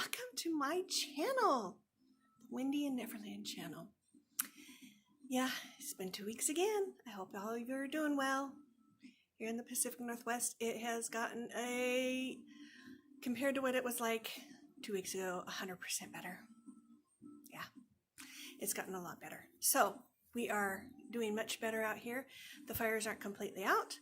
welcome to my channel, the Wendy and Neverland channel. Yeah, it's been 2 weeks again. I hope all of you are doing well. Here in the Pacific Northwest, it has gotten compared to what it was like 2 weeks ago, 100% better. Yeah, it's gotten a lot better. So we are doing much better out here. The fires aren't completely out.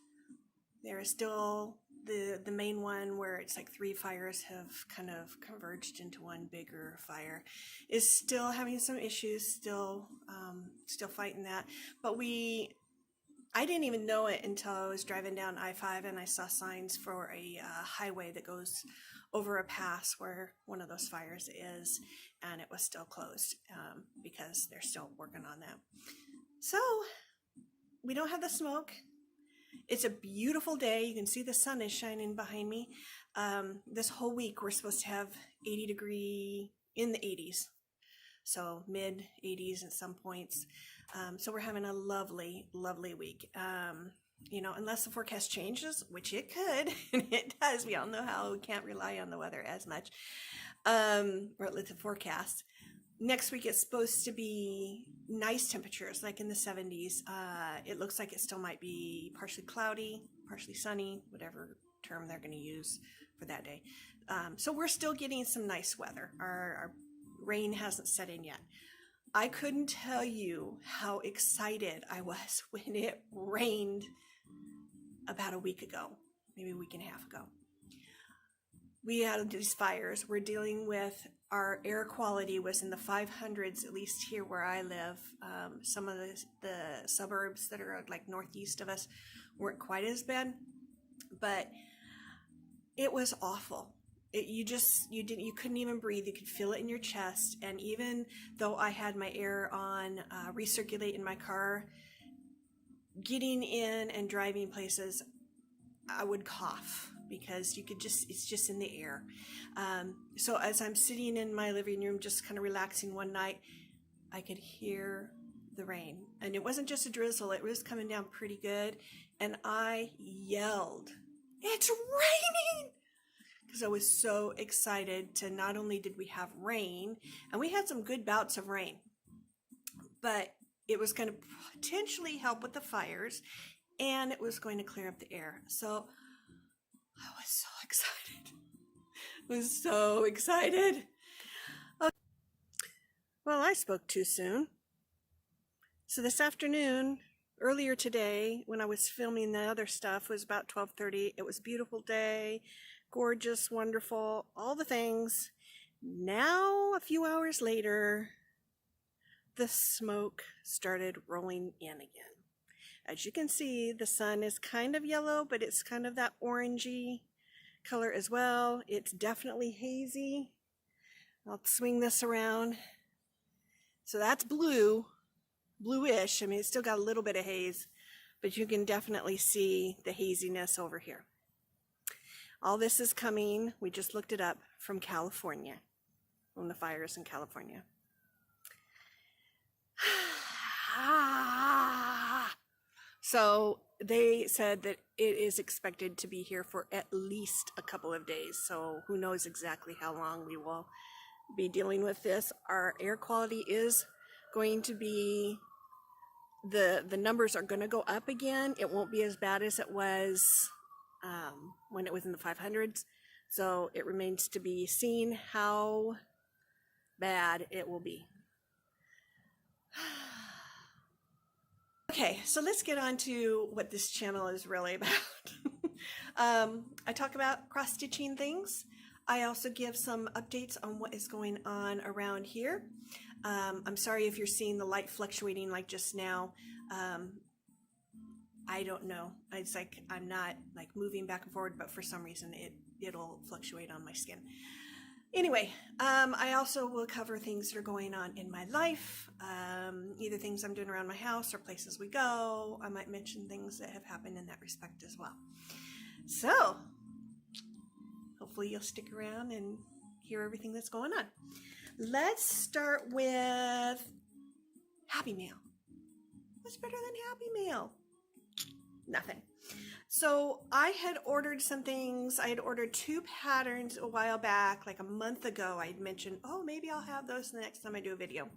There is still the main one where it's like 3 fires have kind of converged into one bigger fire, is still having some issues, still fighting that. But I didn't even know it until I was driving down I-5 and I saw signs for a highway that goes over a pass where one of those fires is, and it was still closed because they're still working on that. So we don't have the smoke. It's a beautiful day. You can see the sun is shining behind me. This whole week we're supposed to have 80 degree in the 80s. So mid 80s at some points. So we're having a lovely, lovely week. You know, unless the forecast changes, which it could, and it does. We all know how we can't rely on the weather as much, or at least the forecast. Next week it's supposed to be nice temperatures, like in the 70s. It looks like it still might be partially cloudy, partially sunny, whatever term they're going to use for that day. So we're still getting some nice weather. Our rain hasn't set in yet. I couldn't tell you how excited I was when it rained about a week ago, maybe a week and a half ago. We had these fires. We're dealing with, our air quality was in the 500s, at least here where I live. Some of the suburbs that are like northeast of us weren't quite as bad, but it was awful. You couldn't even breathe. You could feel it in your chest. And even though I had my air on, recirculate in my car, getting in and driving places, I would cough because it's just in the air. So as I'm sitting in my living room, just kind of relaxing one night, I could hear the rain. And it wasn't just a drizzle, it was coming down pretty good. And I yelled, "It's raining!" Because I was so excited to, not only did we have rain, and we had some good bouts of rain, but it was going to potentially help with the fires, and it was going to clear up the air. So I was so excited. I was so excited. Okay. Well, I spoke too soon. So this afternoon, earlier today, when I was filming the other stuff, was about 12:30. It was a beautiful day, gorgeous, wonderful, all the things. Now, a few hours later, the smoke started rolling in again. As you can see, the sun is kind of yellow, but it's kind of that orangey color as well. It's definitely hazy. I'll swing this around. So that's blue, bluish. I mean, it's still got a little bit of haze, but you can definitely see the haziness over here. All this is coming, we just looked it up, from California, from the fires in California. So they said that it is expected to be here for at least a couple of days. So who knows exactly how long we will be dealing with this. Our air quality is going to be, the numbers are going to go up again. It won't be as bad as it was when it was in the 500s. So it remains to be seen how bad it will be. Okay, so let's get on to what this channel is really about. I talk about cross-stitching things. I also give some updates on what is going on around here. I'm sorry if you're seeing the light fluctuating like just now. I don't know. It's like I'm not like moving back and forward, but for some reason it'll fluctuate on my skin. Anyway, I also will cover things that are going on in my life, either things I'm doing around my house or places we go. I might mention things that have happened in that respect as well. So, hopefully you'll stick around and hear everything that's going on. Let's start with Happy Mail. What's better than Happy Mail? Nothing. So I had ordered some things. I had ordered 2 patterns a while back, like a month ago. I had mentioned, oh, maybe I'll have those the next time I do a video.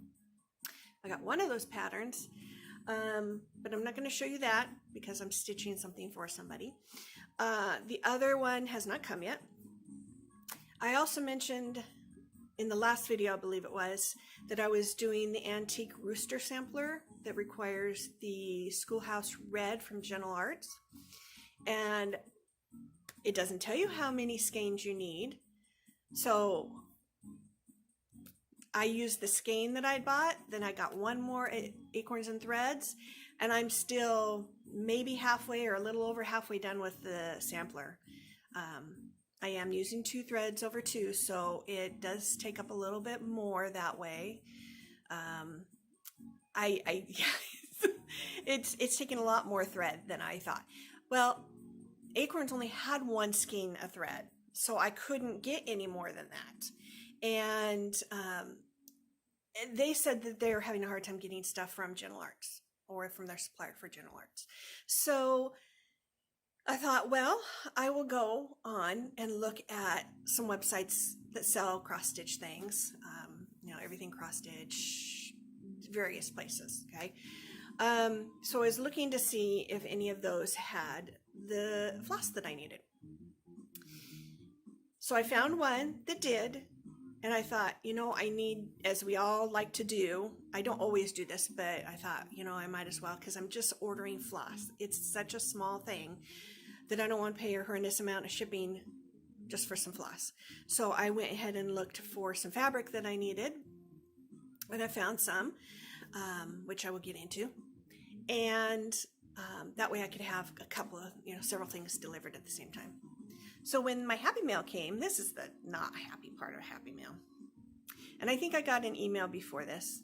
I got one of those patterns, but I'm not going to show you that because I'm stitching something for somebody. The other one has not come yet. I also mentioned in the last video, I believe it was, that I was doing the antique rooster sampler that requires the Schoolhouse Red from Gentle Arts. And it doesn't tell you how many skeins you need. So I used the skein that I bought, then I got one more Acorns and Threads, and I'm still maybe halfway or a little over halfway done with the sampler. I am using 2 threads over 2, so it does take up a little bit more that way. It's taking a lot more thread than I thought. Well, Acorns only had 1 skein of thread, so I couldn't get any more than that. And they said that they're having a hard time getting stuff from Gentle Arts or from their supplier for Gentle Arts. So I thought, well, I will go on and look at some websites that sell cross-stitch things, everything cross-stitch, various places, okay? So I was looking to see if any of those had the floss that I needed. So I found one that did, and I thought, I need, as we all like to do, I don't always do this, but I thought, I might as well, because I'm just ordering floss. It's such a small thing that I don't want to pay a horrendous amount of shipping just for some floss. So I went ahead and looked for some fabric that I needed, and I found some, which I will get into. And that way I could have a couple of, several things delivered at the same time. So when my Happy Mail came, this is the not happy part of Happy Mail. And I think I got an email before this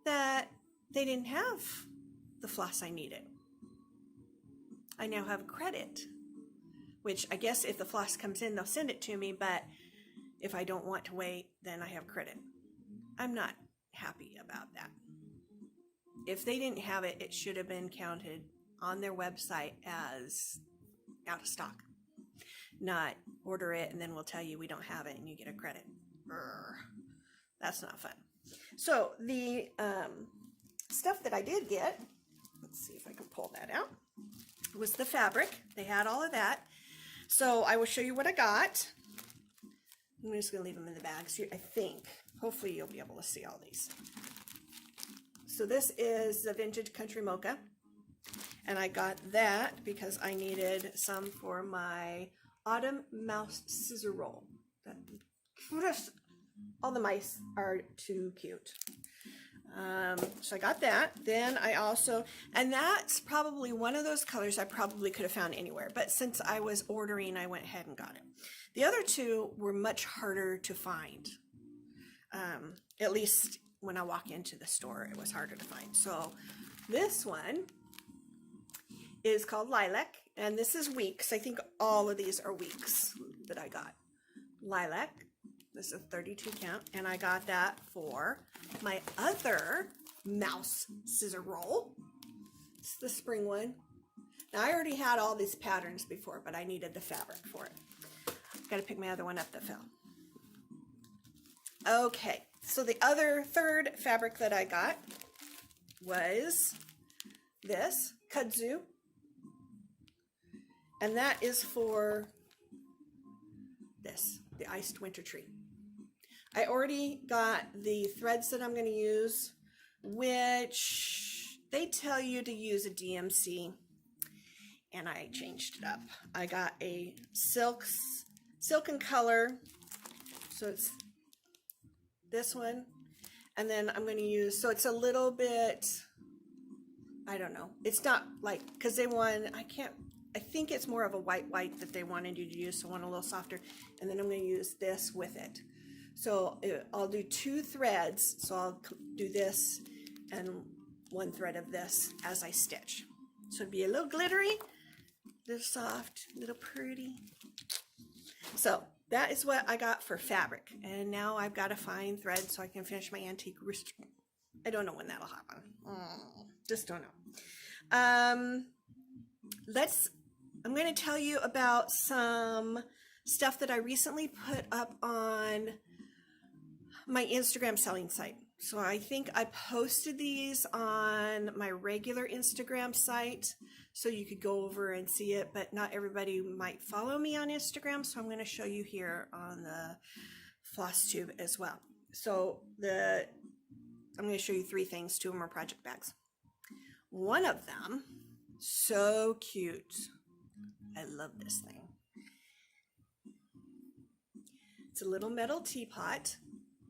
that they didn't have the floss I needed. I now have credit, which I guess if the floss comes in, they'll send it to me, but if I don't want to wait, then I have credit. I'm not happy about that. If they didn't have it, it should have been counted on their website as out of stock. Not order it and then we'll tell you we don't have it and you get a credit. That's not fun. So the stuff that I did get, let's see if I can pull that out, was the fabric. They had all of that. So I will show you what I got. I'm just going to leave them in the bags here, I think. Hopefully you'll be able to see all these. So this is the Vintage Country Mocha. And I got that because I needed some for my Autumn Mouse Scissor Roll. All the mice are too cute. So I got that. Then I also, and that's probably one of those colors I probably could have found anywhere, but since I was ordering, I went ahead and got it. The other 2 were much harder to find. At least when I walk into the store, it was harder to find. So this one is called Lilac, and this is Weeks. I think all of these are Weeks that I got. Lilac. This is a 32 count, and I got that for my other mouse scissor roll. It's the spring one. Now, I already had all these patterns before, but I needed the fabric for it. Got to pick my other one up that fell. Okay, so the other 3rd fabric that I got was this, kudzu. And that is for this, the Iced Winter Tree. I already got the threads that I'm going to use, which they tell you to use a DMC, and I changed it up. I got a silken color, so it's this one, and then I'm going to use, so it's a little bit, I don't know, it's not like, because they want, I think it's more of a white that they wanted you to use, so I want a little softer, and then I'm going to use this with it. So I'll do 2 threads, so I'll do this and 1 thread of this as I stitch. So it'd be a little glittery, a little soft, a little pretty. So that is what I got for fabric, and now I've got to find thread so I can finish my antique wrist. I don't know when that'll happen. Just don't know. I'm going to tell you about some stuff that I recently put up on my Instagram selling site. So I think I posted these on my regular Instagram site so you could go over and see it, but not everybody might follow me on Instagram. So I'm going to show you here on the Flosstube as well. So I'm going to show you 3 things. 2 of them are project bags. One of them, so cute. I love this thing. It's a little metal teapot.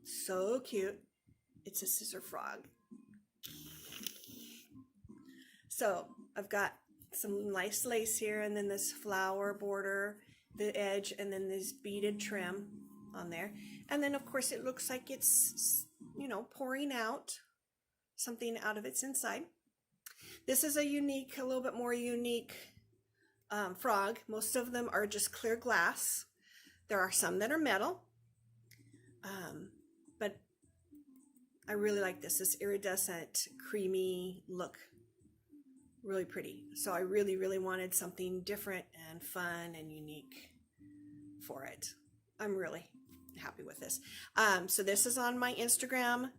So cute. It's a scissor frog. So I've got some nice lace here, and then this flower border, the edge, and then this beaded trim on there. And then of course it looks like it's, you know, pouring out something out of its inside. This is a little bit more unique frog. Most of them are just clear glass. There are some that are metal, but I really like this iridescent, creamy look. Really pretty. So I really, really wanted something different and fun and unique for it. I'm really happy with this. So this is on my Instagram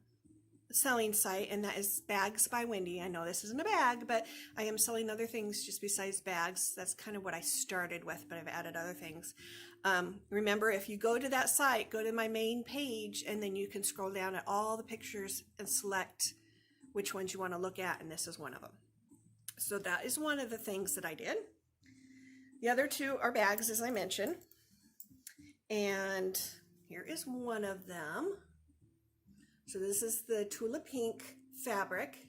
selling site, and that is Bags by Wendy. I know this isn't a bag, but I am selling other things just besides bags. That's kind of what I started with, but I've added other things. Remember, if you go to that site, go to my main page, and then you can scroll down at all the pictures and select which ones you want to look at, and this is one of them. So that is one of the things that I did. The other 2 are bags, as I mentioned, and here is one of them. So this is the Tula Pink fabric.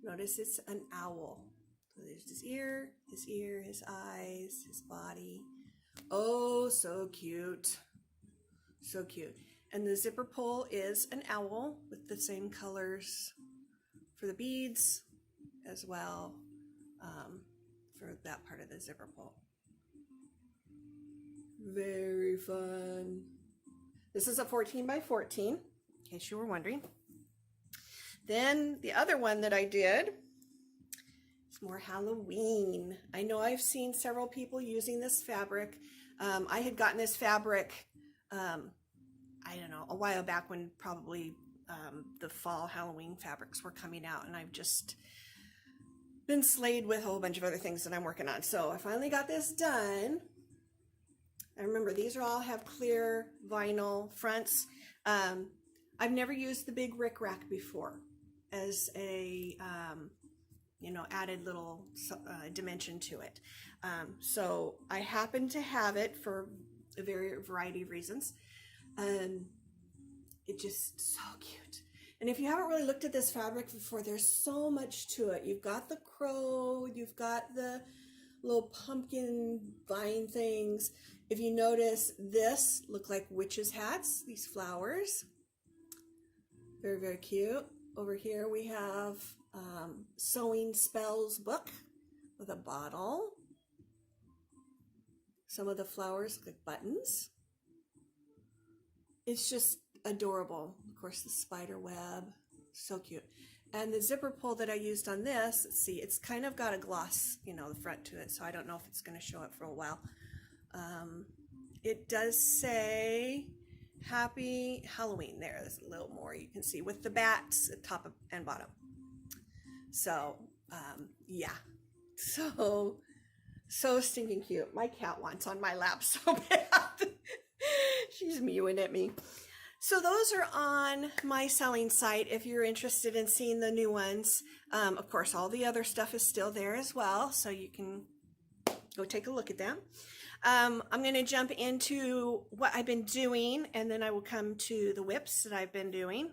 Notice it's an owl. So there's his ear, his eyes, his body. Oh, so cute. So cute. And the zipper pull is an owl with the same colors for the beads as well, for that part of the zipper pull. Very fun. This is a 14 by 14. In case you were wondering. Then the other one that I did is more Halloween. I know I've seen several people using this fabric. I had gotten this fabric, I don't know, a while back when probably the fall Halloween fabrics were coming out, and I've just been slayed with a whole bunch of other things that I'm working on. So I finally got this done. And remember, these all have clear vinyl fronts. I've never used the big rickrack before as a, you know, added little dimension to it. So I happen to have it for a variety of reasons. It just so cute. And if you haven't really looked at this fabric before, there's so much to it. You've got the crow, you've got the little pumpkin vine things. If you notice, this look like witches' hats, these flowers. Very, very cute. Over here we have Sewing Spells book with a bottle. Some of the flowers look like buttons. It's just adorable. Of course, the spider web, so cute. And the zipper pull that I used on this, let's see, it's kind of got a gloss, you know, the front to it, so I don't know if it's going to show up for a while. It does say Happy Halloween there. There's a little more you can see with the bats at top and bottom. So, yeah. So stinking cute. My cat wants on my lap so bad. She's mewing at me. So those are on my selling site if you're interested in seeing the new ones. Of course, all the other stuff is still there as well, so you can go take a look at them. I'm going to jump into what I've been doing, and then I will come to the whips that I've been doing.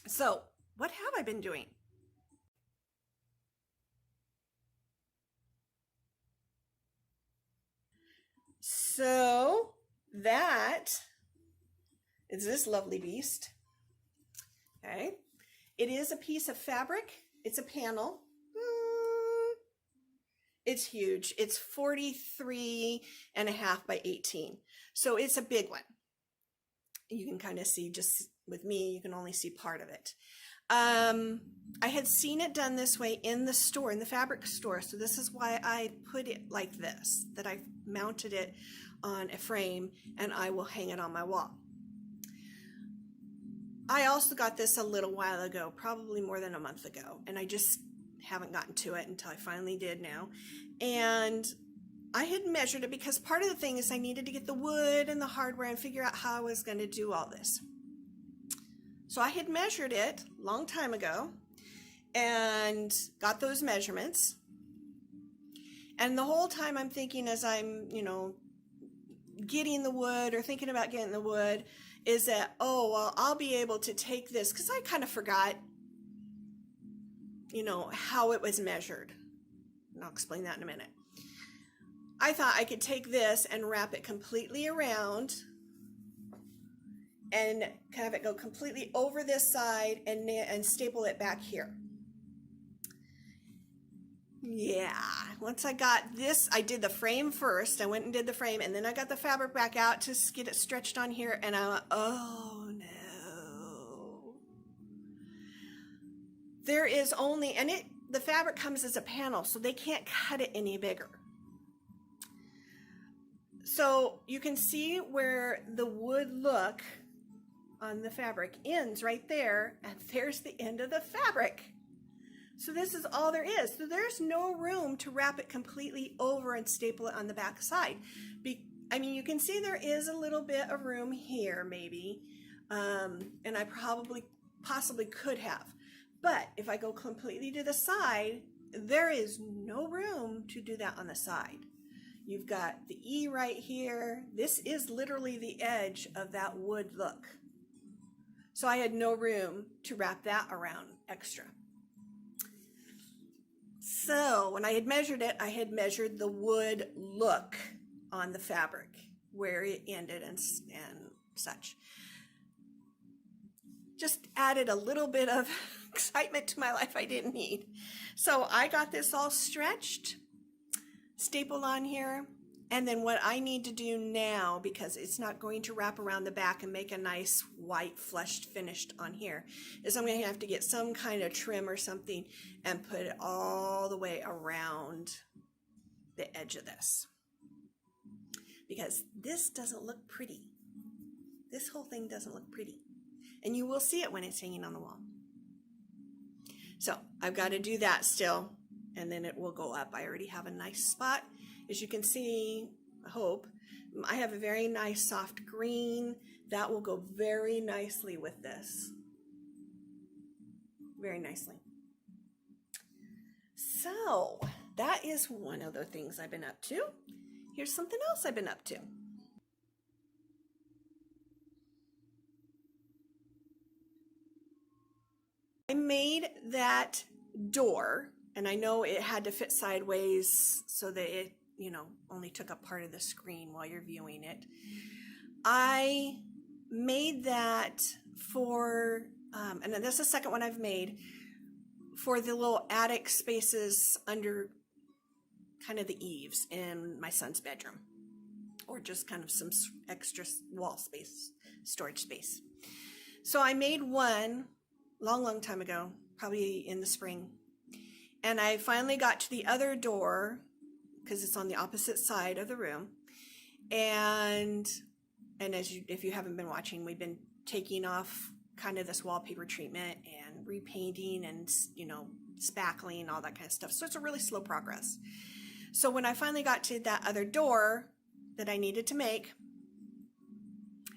So, what have I been doing? So, that is this lovely beast. Okay. It is a piece of fabric. It's a panel. It's huge. It's 43.5 by 18. So it's a big one. You can kind of see, just with me, you can only see part of it. I had seen it done this way in the store, in the fabric store. So this is why I put it like this, that I mounted it on a frame and I will hang it on my wall. I also got this a little while ago, probably more than a month ago, and I just haven't gotten to it until I finally did now. And I had measured it because part of the thing is I needed to get the wood and the hardware and figure out how I was going to do all this. So I had measured it a long time ago and got those measurements. And the whole time I'm thinking, as I'm, getting the wood or thinking about getting the wood, is that, oh, well, I'll be able to take this, because I kind of forgot, how it was measured. And I'll explain that in a minute. I thought I could take this and wrap it completely around and have it go completely over this side and staple it back here. Yeah, once I got this, I did the frame first. I went and did the frame, and then I got the fabric back out to get it stretched on here, and I went, oh no. There is only, and the fabric comes as a panel, so they can't cut it any bigger. So you can see where the wood look on the fabric ends right there, and there's the end of the fabric. So this is all there is. So there's no room to wrap it completely over and staple it on the back side. I mean, you can see there is a little bit of room here maybe, and I possibly could have. But if I go completely to the side, there is no room to do that on the side. You've got the E right here. This is literally the edge of that wood look. So I had no room to wrap that around extra. So when I had measured it, I had measured the wood look on the fabric, where it ended and such. Just added a little bit of excitement to my life I didn't need. So I got this all stretched, stapled on here. And then what I need to do now, because it's not going to wrap around the back and make a nice white fleshed finished on here, is I'm going to have to get some kind of trim or something and put it all the way around the edge of this. Because this doesn't look pretty. This whole thing doesn't look pretty. And you will see it when it's hanging on the wall. So I've got to do that still, and then it will go up. I already have a nice spot. As you can see, I hope, I have a very nice soft green. That will go very nicely with this. Very nicely. So that is one of the things I've been up to. Here's something else I've been up to. I made that door, and I know it had to fit sideways so that it only took up part of the screen while you're viewing it. I made that for, and then that's the second one I've made, for the little attic spaces under kind of the eaves in my son's bedroom, or just kind of some extra wall space, storage space. So I made one long time ago, probably in the spring, and I finally got to the other door, because it's on the opposite side of the room, and if you haven't been watching, we've been taking off kind of this wallpaper treatment and repainting and spackling, all that kind of stuff. So it's a really slow progress. So when I finally got to that other door that I needed to make,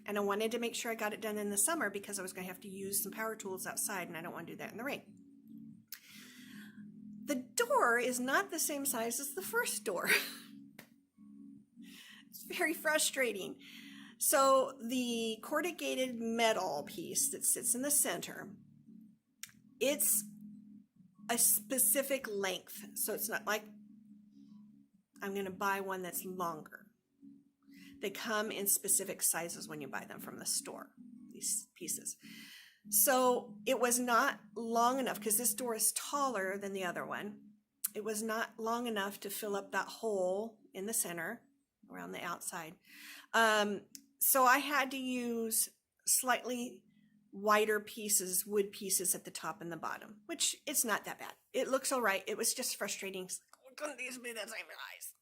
and I wanted to make sure I got it done in the summer because I was going to have to use some power tools outside, and I don't want to do that in the rain. The door is not the same size as the first door. It's very frustrating. So the corrugated metal piece that sits in the center, it's a specific length. So it's not like I'm going to buy one that's longer. They come in specific sizes when you buy them from the store, these pieces. So it was not long enough, because this door is taller than the other one. It was not long enough to fill up that hole in the center around the outside. So I had to use slightly wider pieces, wood pieces at the top and the bottom, which it's not that bad. It looks all right. It was just frustrating. Couldn't these be the same size?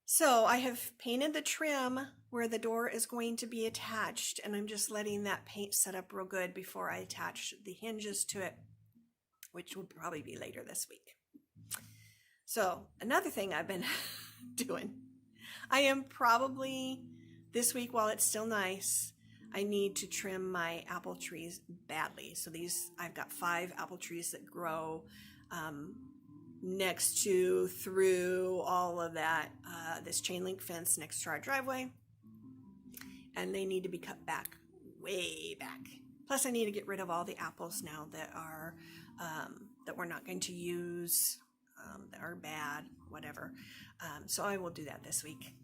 So I have painted the trim where the door is going to be attached, and I'm just letting that paint set up real good before I attach the hinges to it, which will probably be later this week. So another thing I've been doing, I am probably this week, while it's still nice, I need to trim my apple trees badly. So I've got 5 apple trees that grow next to, through all of that, this chain link fence next to our driveway. And they need to be cut back, way back. Plus I need to get rid of all the apples now that are, that we're not going to use, that are bad, whatever. So I will do that this week.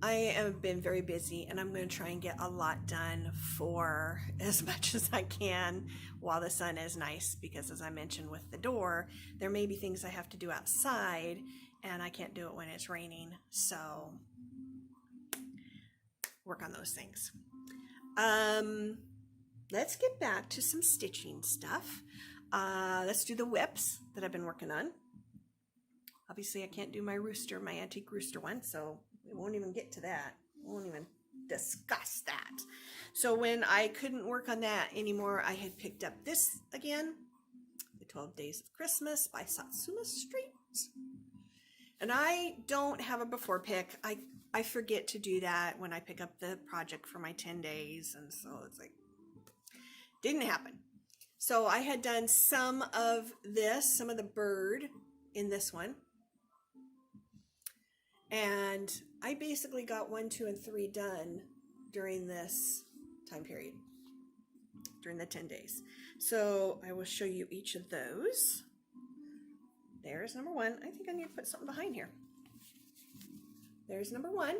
I have been very busy, and I'm going to try and get a lot done for as much as I can while the sun is nice, because as I mentioned with the door, there may be things I have to do outside and I can't do it when it's raining. So work on those things. Let's get back to some stitching stuff. Let's do the whips that I've been working on. Obviously I can't do my rooster, my antique rooster one, so we won't even get to that. We won't even discuss that. So when I couldn't work on that anymore, I had picked up this again, The 12 Days of Christmas by Satsuma Street. And I don't have a before pick. I forget to do that when I pick up the project for my 10 days. And so it's like, didn't happen. So I had done some of this, some of the bird in this one. And I basically got 1, 2, and 3 done during this time period, during the 10 days. So I will show you each of those. There's number 1. I think I need to put something behind here. There's number 1.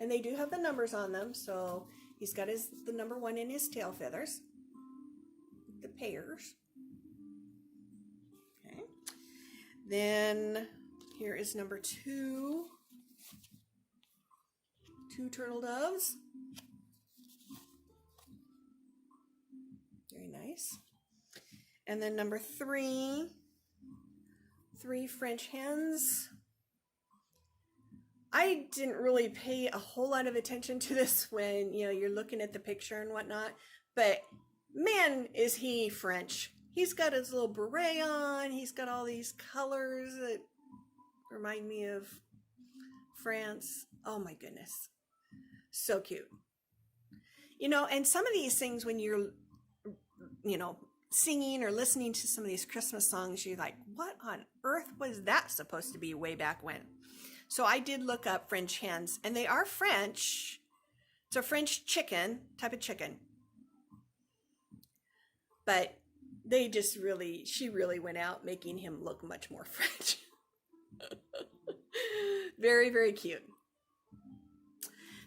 And they do have the numbers on them. So he's got the number 1 in his tail feathers, the pairs. Okay. Then here is number 2. 2 turtle doves. Very nice. And then number 3. 3 French hens. I didn't really pay a whole lot of attention to this when, you're looking at the picture and whatnot, but man, is he French. He's got his little beret on. He's got all these colors that remind me of France. Oh my goodness. So cute. And some of these things when you're, singing or listening to some of these Christmas songs, you're like, what on earth was that supposed to be way back when? So I did look up French hens, and they are French. It's a French chicken, type of chicken. But she really went out making him look much more French. Very, very cute.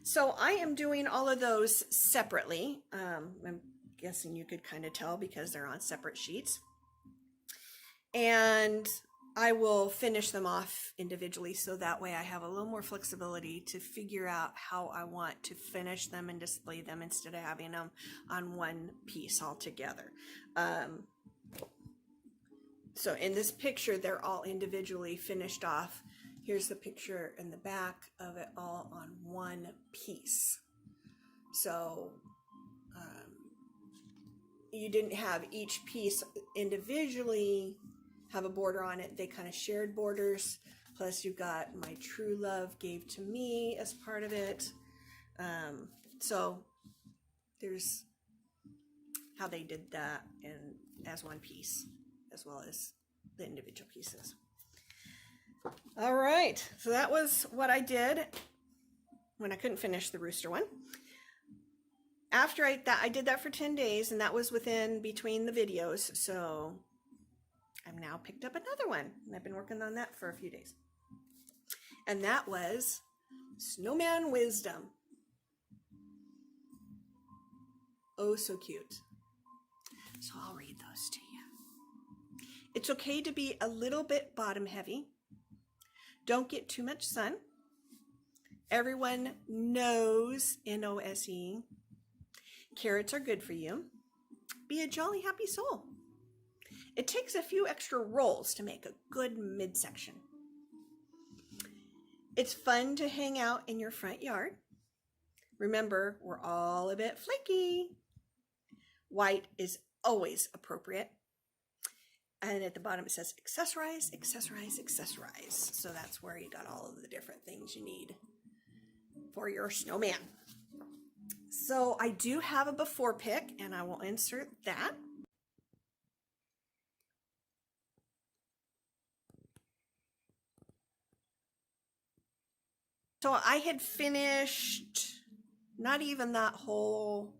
So I am doing all of those separately. I'm guessing you could kind of tell because they're on separate sheets. And I will finish them off individually, so that way I have a little more flexibility to figure out how I want to finish them and display them instead of having them on one piece altogether. So in this picture, they're all individually finished off. Here's the picture in the back of it all on one piece. So you didn't have each piece individually have a border on it. They kind of shared borders. Plus you've got My True Love Gave to Me as part of it. So there's how they did that as one piece, as well as the individual pieces. All right, so that was what I did when I couldn't finish the rooster one. After I did that for 10 days, and that was between the videos, so I've now picked up another one, and I've been working on that for a few days. And that was Snowman Wisdom. Oh, so cute. So I'll read those to you. It's okay to be a little bit bottom heavy. Don't get too much sun. Everyone knows, N-O-S-E. Carrots are good for you. Be a jolly happy soul. It takes a few extra rolls to make a good midsection. It's fun to hang out in your front yard. Remember, we're all a bit flaky. White is always appropriate. And at the bottom it says accessorize, accessorize, accessorize. So that's where you got all of the different things you need for your snowman. So I do have a before pic, and I will insert that. So I had finished not even that whole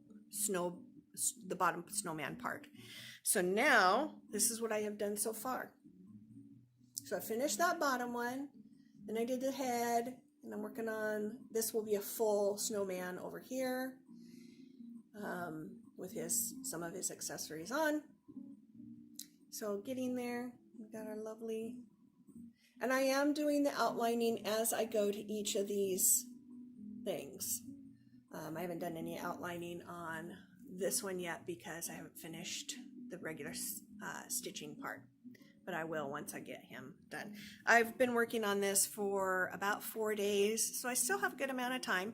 the bottom snowman part. So now this is what I have done so far. So I finished that bottom one, then I did the head, and I'm working on, this will be a full snowman over here with some of his accessories on. So getting there, we've got our lovely, and I am doing the outlining as I go to each of these things. I haven't done any outlining on this one yet because I haven't finished the regular stitching part, but I will once I get him done. I've been working on this for about 4 days, so I still have a good amount of time.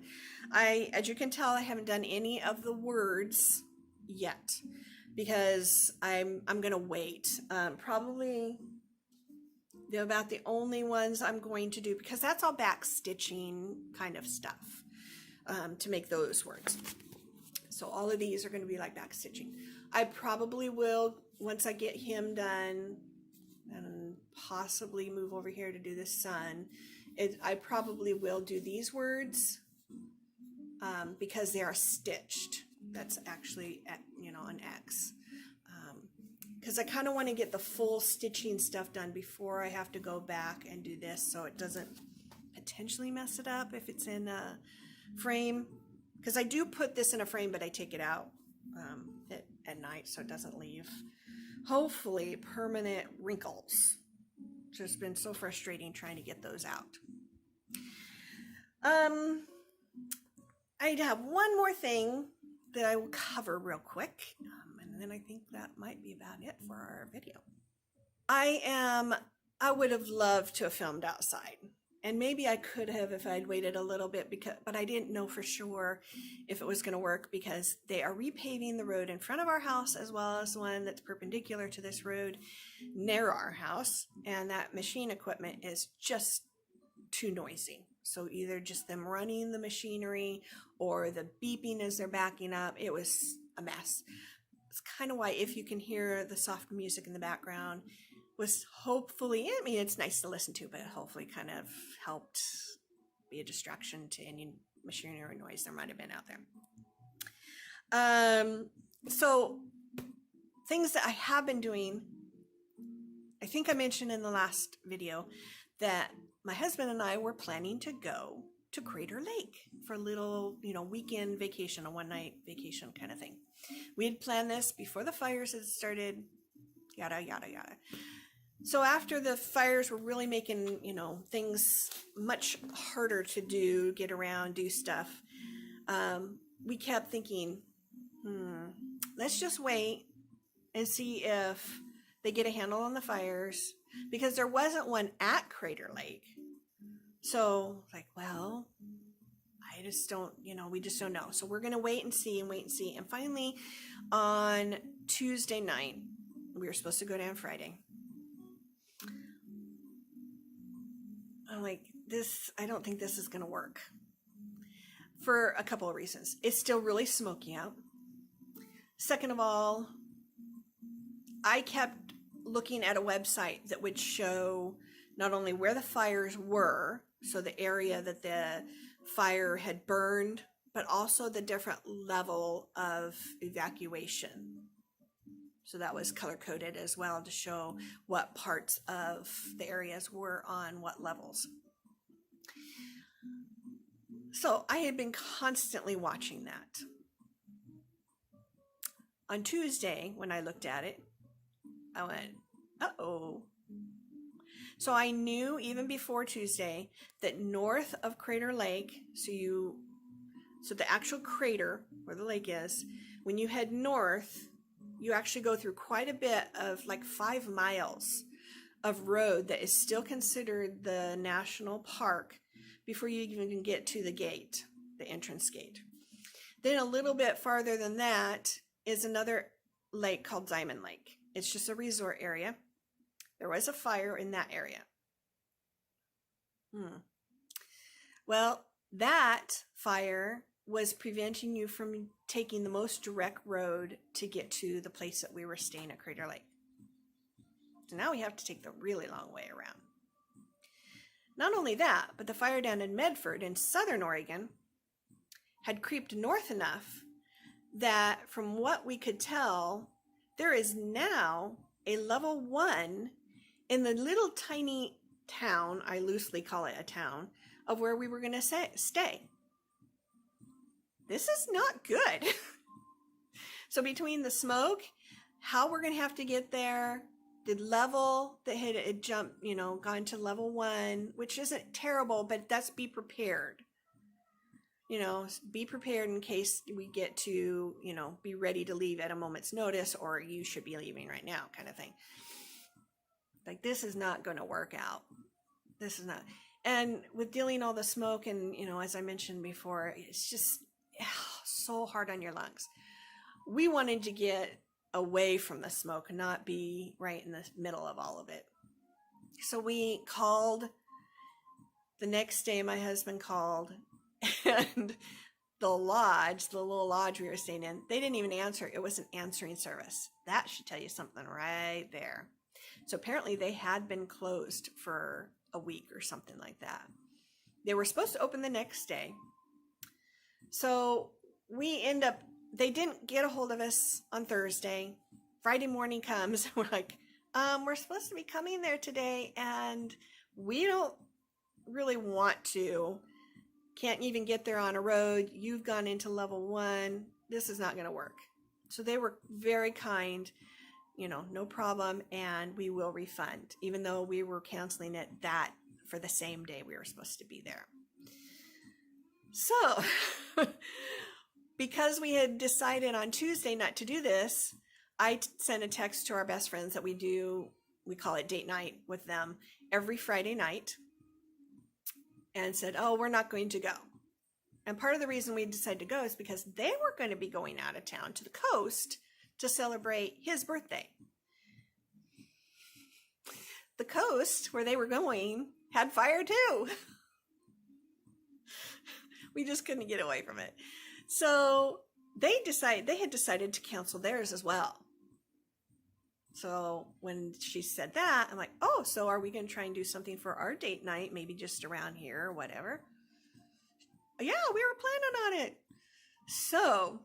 As you can tell, I haven't done any of the words yet because I'm gonna wait. Probably they're about the only ones I'm going to do, because that's all back stitching kind of stuff to make those words. So all of these are going to be like back stitching. I probably will, once I get him done and possibly move over here to do the sun, I probably will do these words because they are stitched. That's actually, you know, an X. Because I kind of want to get the full stitching stuff done before I have to go back and do this, so it doesn't potentially mess it up if it's in a frame. Because I do put this in a frame, but I take it out at night so it doesn't leave, hopefully, permanent wrinkles. It's just been so frustrating trying to get those out. I'd have one more thing that I will cover real quick, and then I think that might be about it for our video. I would have loved to have filmed outside, and maybe I could have if I'd waited a little bit, but I didn't know for sure if it was going to work because they are repaving the road in front of our house as well as one that's perpendicular to this road near our house, and that machine equipment is just too noisy. So either just them running the machinery or the beeping as they're backing up. It was a mess. It's kind of why, if you can hear the soft music in the background, was hopefully, I mean, it's nice to listen to, but hopefully kind of helped be a distraction to any machinery noise there might have been out there. So things that I have been doing, I think I mentioned in the last video that my husband and I were planning to go to Crater Lake for a little, you know, weekend vacation, a one-night vacation kind of thing. We had planned this before the fires had started, yada, yada, yada. So after the fires were really making, you know, things much harder to do, get around, do stuff, we kept thinking, let's just wait and see if they get a handle on the fires, because there wasn't one at Crater Lake. So like, well, I just don't, you know, we just don't know. So we're going to wait and see and wait and see. And finally on Tuesday night, we were supposed to go down Friday. I'm like, I don't think this is going to work for a couple of reasons. It's still really smoky out. Second of all, I kept looking at a website that would show not only where the fires were, so the area that the fire had burned, but also the different level of evacuation. So that was color coded as well to show what parts of the areas were on what levels. So I had been constantly watching that. On Tuesday, when I looked at it, I went, uh-oh. So I knew even before Tuesday that north of Crater Lake, So the actual crater where the lake is, when you head north, you actually go through quite a bit of like 5 miles of road that is still considered the national park before you even get to the gate, the entrance gate. Then a little bit farther than that is another lake called Diamond Lake. It's just a resort area. There was a fire in that area. Well, that fire was preventing you from taking the most direct road to get to the place that we were staying at Crater Lake. So now we have to take the really long way around. Not only that, but the fire down in Medford in southern Oregon had creeped north enough that from what we could tell, there is now a level 1 in the little tiny town, I loosely call it a town, of where we were going to stay. This is not good. So between the smoke, how we're going to have to get there, the level that had jumped, gone to level 1, which isn't terrible, but that's be prepared. Be prepared in case we get to, be ready to leave at a moment's notice, or you should be leaving right now kind of thing. Like, this is not going to work out. This is not. And with dealing all the smoke and, as I mentioned before, it's just so hard on your lungs. We wanted to get away from the smoke, not be right in the middle of all of it. So we called the next day. My husband called, and the little lodge we were staying in, they didn't even answer. It was an answering service. That should tell you something right there. So apparently they had been closed for a week or something like that. They were supposed to open the next day. So they didn't get a hold of us on Thursday. Friday morning comes, we're like, we're supposed to be coming there today, and we don't really want to. Can't even get there on a road. You've gone into level 1. This is not going to work. So they were very kind, no problem, and we will refund, even though we were canceling it for the same day we were supposed to be there. So because we had decided on Tuesday not to do this, I sent a text to our best friends that we call it date night with them every Friday night, and said, we're not going to go. And part of the reason we decided to go is because they were going to be going out of town to the coast to celebrate his birthday. The coast where they were going had fire too. We just couldn't get away from it. So they had decided to cancel theirs as well. So when she said that, I'm like, so are we going to try and do something for our date night? Maybe just around here or whatever. Yeah, we were planning on it. So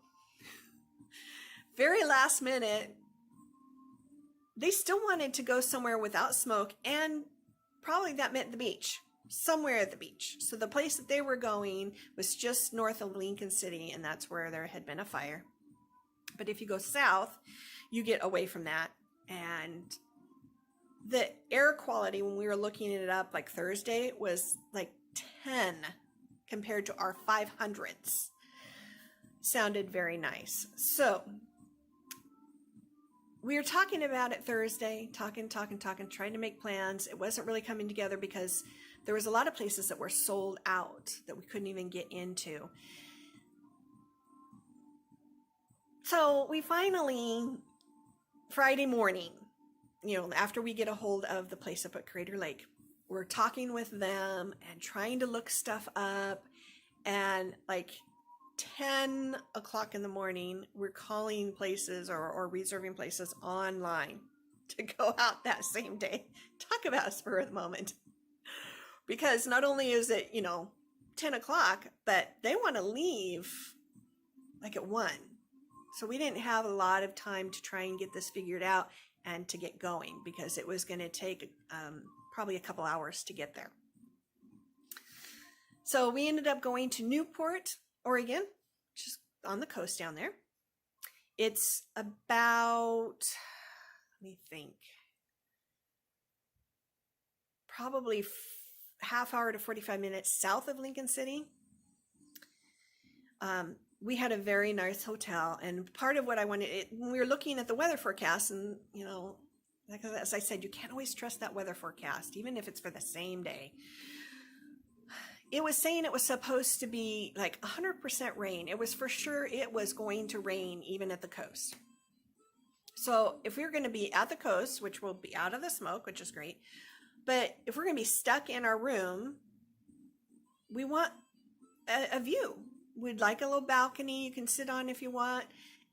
very last minute, they still wanted to go somewhere without smoke, and probably that meant the beach, somewhere at the beach. So the place that they were going was just north of Lincoln City, and that's where there had been a fire. But if you go south, you get away from that. And the air quality, when we were looking it up like Thursday, was like 10 compared to our 500s. Sounded very nice. So we were talking about it Thursday, talking, trying to make plans. It wasn't really coming together because there was a lot of places that were sold out that we couldn't even get into. So we finally, Friday morning, after we get a hold of the place up at Crater Lake, we're talking with them and trying to look stuff up, and like 10 o'clock in the morning, we're calling places or reserving places online to go out that same day. Talk about a spur of the moment. Because not only is it, 10 o'clock, but they want to leave like at 1. So we didn't have a lot of time to try and get this figured out and to get going, because it was going to take probably a couple hours to get there. So we ended up going to Newport, Oregon, just on the coast down there. It's about, let me think, probably half hour to 45 minutes south of Lincoln City. We had a very nice hotel, and part of what I wanted, when we were looking at the weather forecast, and like, as I said, you can't always trust that weather forecast, even if it's for the same day. It was saying it was supposed to be like 100% rain. It was for sure it was going to rain even at the coast. So if we were going to be at the coast, which will be out of the smoke, which is great, but if we're going to be stuck in our room, we want a view. We'd like a little balcony you can sit on if you want,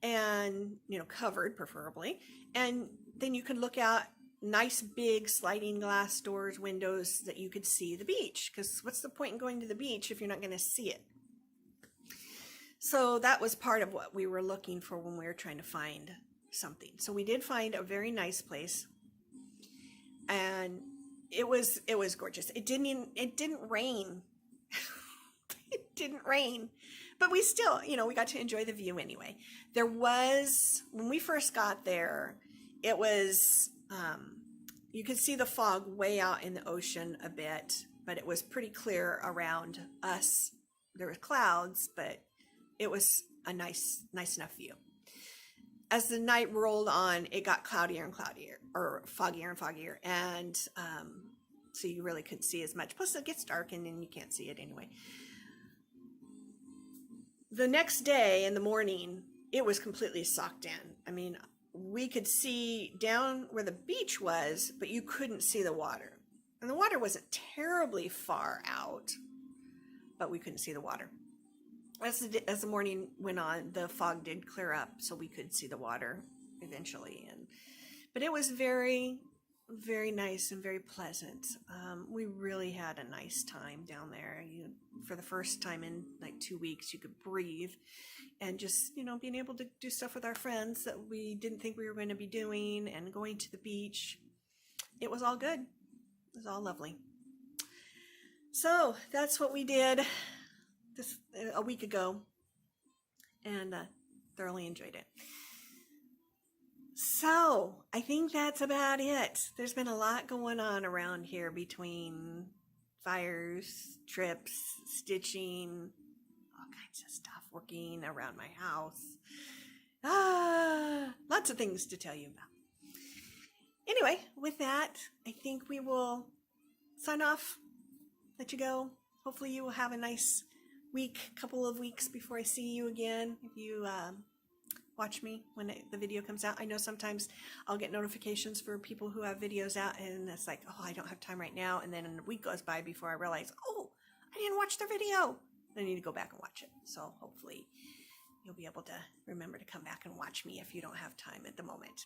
and covered preferably, and then you can look out nice big sliding glass doors, windows that you could see the beach, because what's the point in going to the beach if you're not going to see it? So that was part of what we were looking for when we were trying to find something. So we did find a very nice place, and it was gorgeous. It didn't rain. It didn't rain, but we still, we got to enjoy the view anyway. There was, when we first got there, it was, you could see the fog way out in the ocean a bit, but it was pretty clear around us. There were clouds, but it was a nice enough view. As the night rolled on, it got cloudier and cloudier, or foggier and foggier, and so you really couldn't see as much. Plus, it gets dark and then you can't see it anyway. The next day in the morning, it was completely socked in. I mean, we could see down where the beach was, but you couldn't see the water. And the water wasn't terribly far out, but we couldn't see the water. As the morning went on, the fog did clear up, so we could see the water eventually. But it was very, very nice and very pleasant. We really had a nice time down there. For the first time in like 2 weeks, you could breathe, and just being able to do stuff with our friends that we didn't think we were going to be doing, and going to the beach. It was all good. It was all lovely. So that's what we did a week ago, and thoroughly enjoyed it. So I think that's about it. There's been a lot going on around here between fires, trips, stitching, all kinds of stuff, working around my house. Lots of things to tell you about. Anyway, with that, I think we will sign off, let you go. Hopefully you will have a nice couple of weeks before I see you again. If you watch me when the video comes out. I know sometimes I'll get notifications for people who have videos out, and it's like, oh, I don't have time right now. And then a week goes by before I realize, oh, I didn't watch their video. I need to go back and watch it. So hopefully you'll be able to remember to come back and watch me if you don't have time at the moment.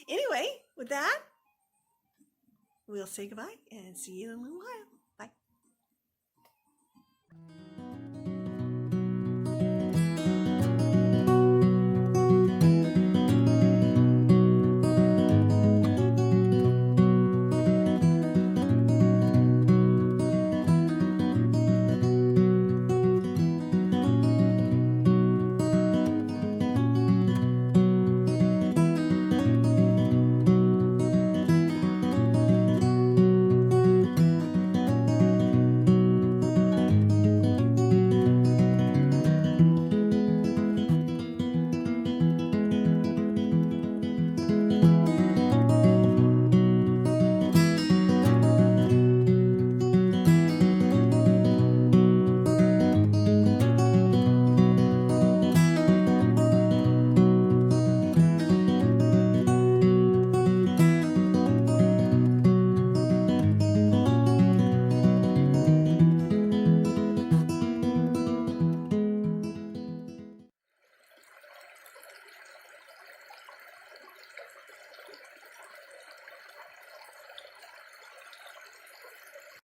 Anyway, with that, we'll say goodbye and see you in a little while.